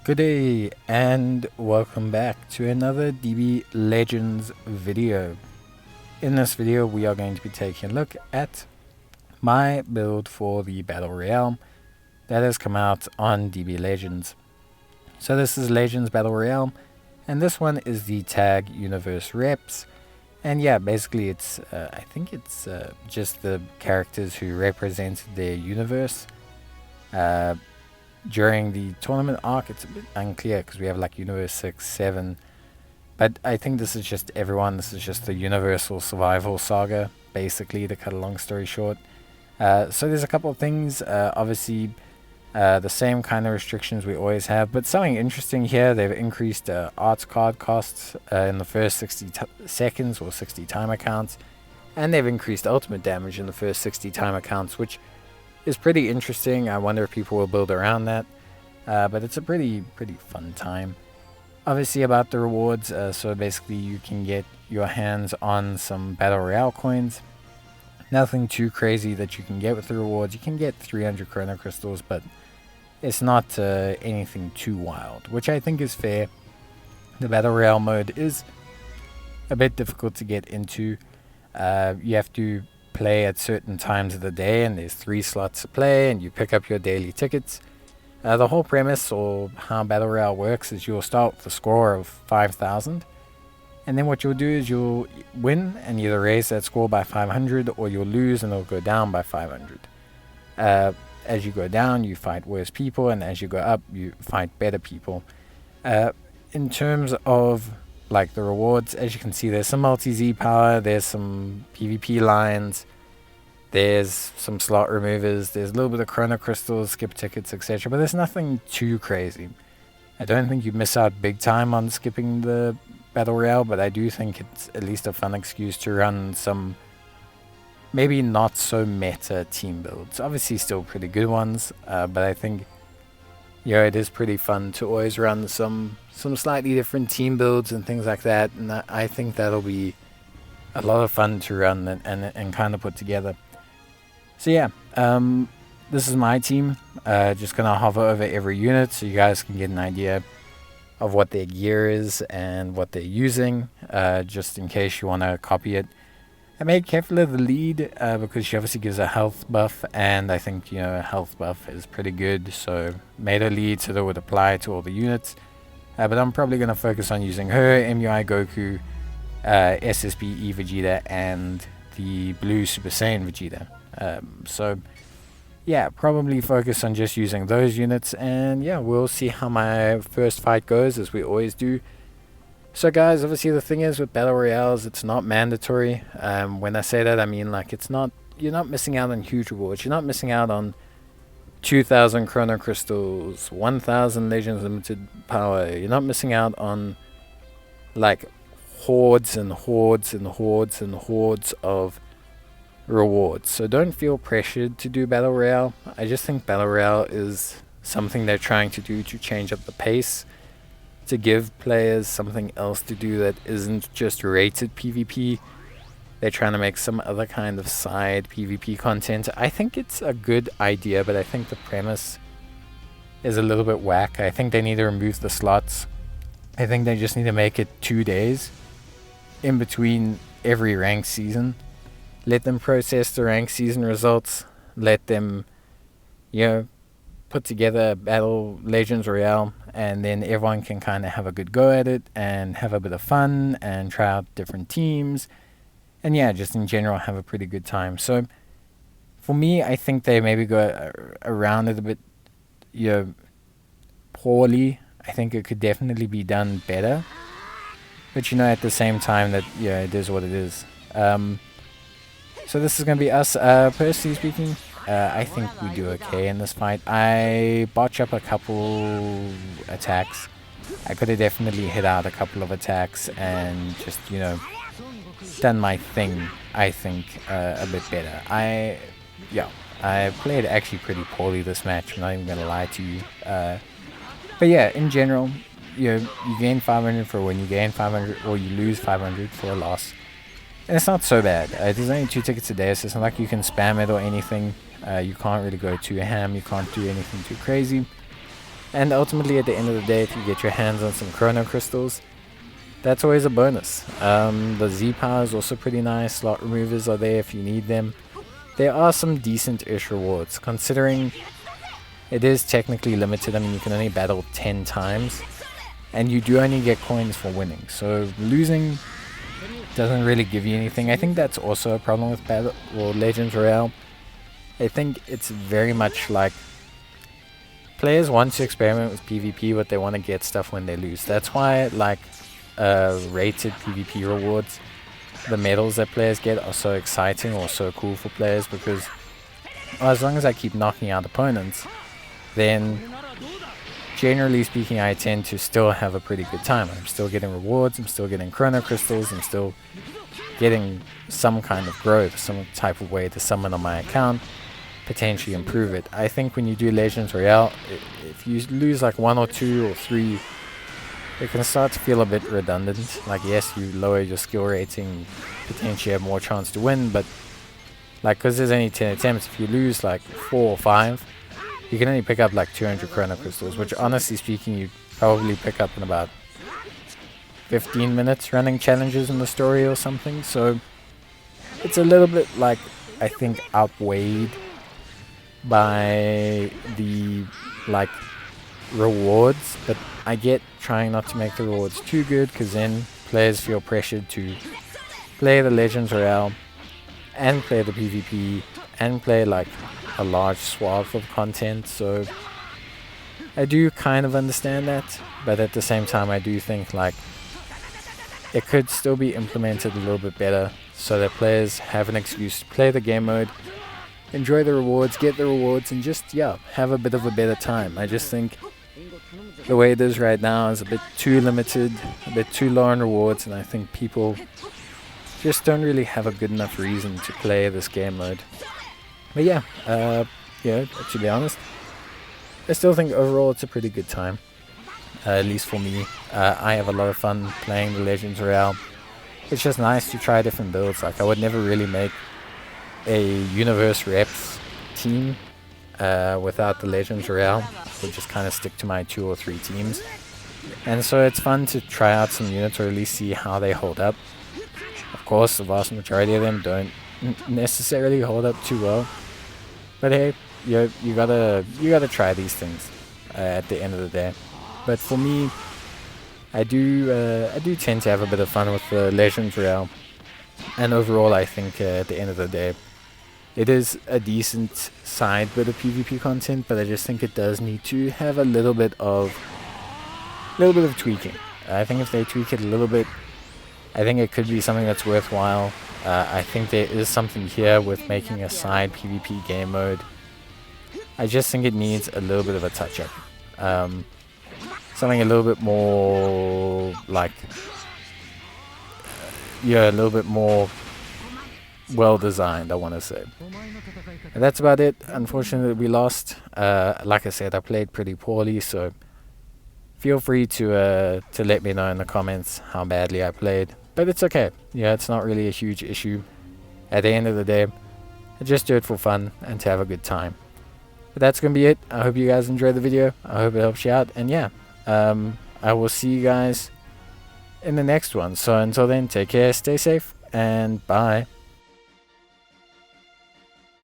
Good day and welcome back to another DB Legends video. In this video we are going to be taking a look at my build for the Battle Royale that has come out on DB Legends. So this is Legends Battle Royale and this one is the Tag Universe Reps. And yeah, basically it's, I think it's just the characters who represent their universe. During the tournament arc, it's a bit unclear because we have like Universe 6, 7. But I think this is just everyone. This is just the Universal Survival Saga, basically, to cut a long story short. So there's a couple of things. Obviously, the same kind of restrictions we always have. But something interesting here, they've increased arts card costs in the first 60 seconds or 60 timer counts. And they've increased ultimate damage in the first 60 timer counts, which is pretty interesting. I wonder if people will build around that. But it's a pretty fun time. Obviously about the rewards, so basically you can get your hands on some Battle Royale coins. Nothing too crazy that you can get with the rewards. You can get 300 Chrono Crystals, but it's not anything too wild, which I think is fair. The Battle Royale mode is a bit difficult to get into. You have to play at certain times of the day, and there's 3 slots to play, and you pick up your daily tickets. The whole premise or how Battle Royale works is you'll start with a score of 5,000, and then what you'll do is you'll win and either raise that score by 500 or you'll lose and it'll go down by 500. As you go down, you fight worse people, and as you go up, you fight better people. In terms of like the rewards, as you can see, there's some multi-Z power, there's some PvP lines, there's some slot removers, there's a little bit of Chrono Crystals, skip tickets, etc. But there's nothing too crazy. I don't think you miss out big time on skipping the Battle Royale, but I do think it's at least a fun excuse to run some maybe not so meta team builds. Obviously still pretty good ones, but I think it is pretty fun to always run some slightly different team builds and things like that, and I think that'll be a lot of fun to run and kind of put together. So yeah, this is my team. Just gonna hover over every unit so you guys can get an idea of what their gear is and what they're using, just in case you want to copy it. I made Kefla the lead because she obviously gives a health buff, and I think a health buff is pretty good, so made her lead so that would apply to all the units. But I'm probably going to focus on using her, MUI Goku, SSBE Vegeta, and the Blue Super Saiyan Vegeta. So yeah, probably focus on just using those units, and yeah, we'll see how my first fight goes, as we always do. So guys, obviously the thing is with Battle Royales, it's not mandatory. When I say that, I mean like you're not missing out on huge rewards. You're not missing out on 2,000 Chrono Crystals, 1,000 Legends Limited Power. You're not missing out on like hordes and hordes and hordes and hordes of rewards. So don't feel pressured to do Battle Royale. I just think Battle Royale is something they're trying to do to change up the pace, to give players something else to do that isn't just rated PvP. They're trying to make some other kind of side PvP content. I think it's a good idea, but I think the premise is a little bit whack. I think they need to remove the slots. I think they just need to make it 2 days in between every ranked season. Let them process the ranked season results. Let them, put together Battle Legends Royale, and then everyone can kind of have a good go at it and have a bit of fun and try out different teams. And yeah, just in general have a pretty good time. So for me, I think they maybe go around it a bit poorly. I think it could definitely be done better. But at the same time that it is what it is. So this is going to be us. Personally speaking, I think we do okay in this fight. I botch up a couple attacks. I could have definitely hit out a couple of attacks and just, done my thing, I think, a bit better. I played actually pretty poorly this match, I'm not even going to lie to you. But yeah, in general, you gain 500 for a win, you gain 500, or you lose 500 for a loss. And it's not so bad. There's only 2 tickets a day, so it's not like you can spam it or anything. You can't really go too ham, you can't do anything too crazy. And ultimately, at the end of the day, if you get your hands on some Chrono Crystals, that's always a bonus. The Z power is also pretty nice. Slot removers are there if you need them. There are some decent-ish rewards, considering it is technically limited. I mean, you can only battle 10 times, and you do only get coins for winning. So losing doesn't really give you anything. I think that's also a problem with Battle or Legends Royale. I think it's very much like players want to experiment with PvP, but they want to get stuff when they lose. That's why, like, rated PvP rewards, the medals that players get are so exciting or so cool for players, because as long as I keep knocking out opponents, then generally speaking I tend to still have a pretty good time. I'm still getting rewards, I'm still getting Chrono Crystals, I'm still getting some kind of growth, some type of way to summon on my account, potentially improve it. I think when you do Legends Royale, if you lose like 1 or 2 or 3, it can start to feel a bit redundant. Like, yes, you lower your skill rating, potentially have more chance to win, but like, because there's only 10 attempts, if you lose like 4 or 5, you can only pick up like 200 Chrono Crystals, which honestly speaking you probably pick up in about 15 minutes running challenges in the story or something. So it's a little bit, like, I think outweighed by the like rewards, but I get trying not to make the rewards too good, because then players feel pressured to play the Legends Royale and play the PvP and play like a large swath of content. So I do kind of understand that, but at the same time I do think like it could still be implemented a little bit better, so that players have an excuse to play the game mode, enjoy the rewards, get the rewards, and just, yeah, have a bit of a better time. I just think the way it is right now is a bit too limited, a bit too low on rewards, and I think people just don't really have a good enough reason to play this game mode. But yeah, to be honest, I still think overall it's a pretty good time, at least for me. I have a lot of fun playing the Legends Royale. It's just nice to try different builds. Like, I would never really make a Universe Reps team without the Legends Royale. I would just kind of stick to my 2 or 3 teams. And so it's fun to try out some units, or at least see how they hold up. Of course, the vast majority of them don't necessarily hold up too well. But hey, you gotta try these things at the end of the day. But for me, I do tend to have a bit of fun with the Legends Royale. And overall, I think at the end of the day, it is a decent side bit of PvP content, but I just think it does need to have a little bit of tweaking. I think if they tweak it a little bit, I think it could be something that's worthwhile. I think there is something here with making a side PvP game mode. I just think it needs a little bit of a touch-up. Something a little bit more like, a little bit more well-designed, I want to say. And that's about it. Unfortunately, we lost. Like I said, I played pretty poorly, so feel free to let me know in the comments how badly I played. But it's okay. Yeah, it's not really a huge issue. At the end of the day, I just do it for fun and to have a good time. But that's going to be it. I hope you guys enjoyed the video. I hope it helps you out. And yeah, I will see you guys in the next one. So until then, take care, stay safe, and bye.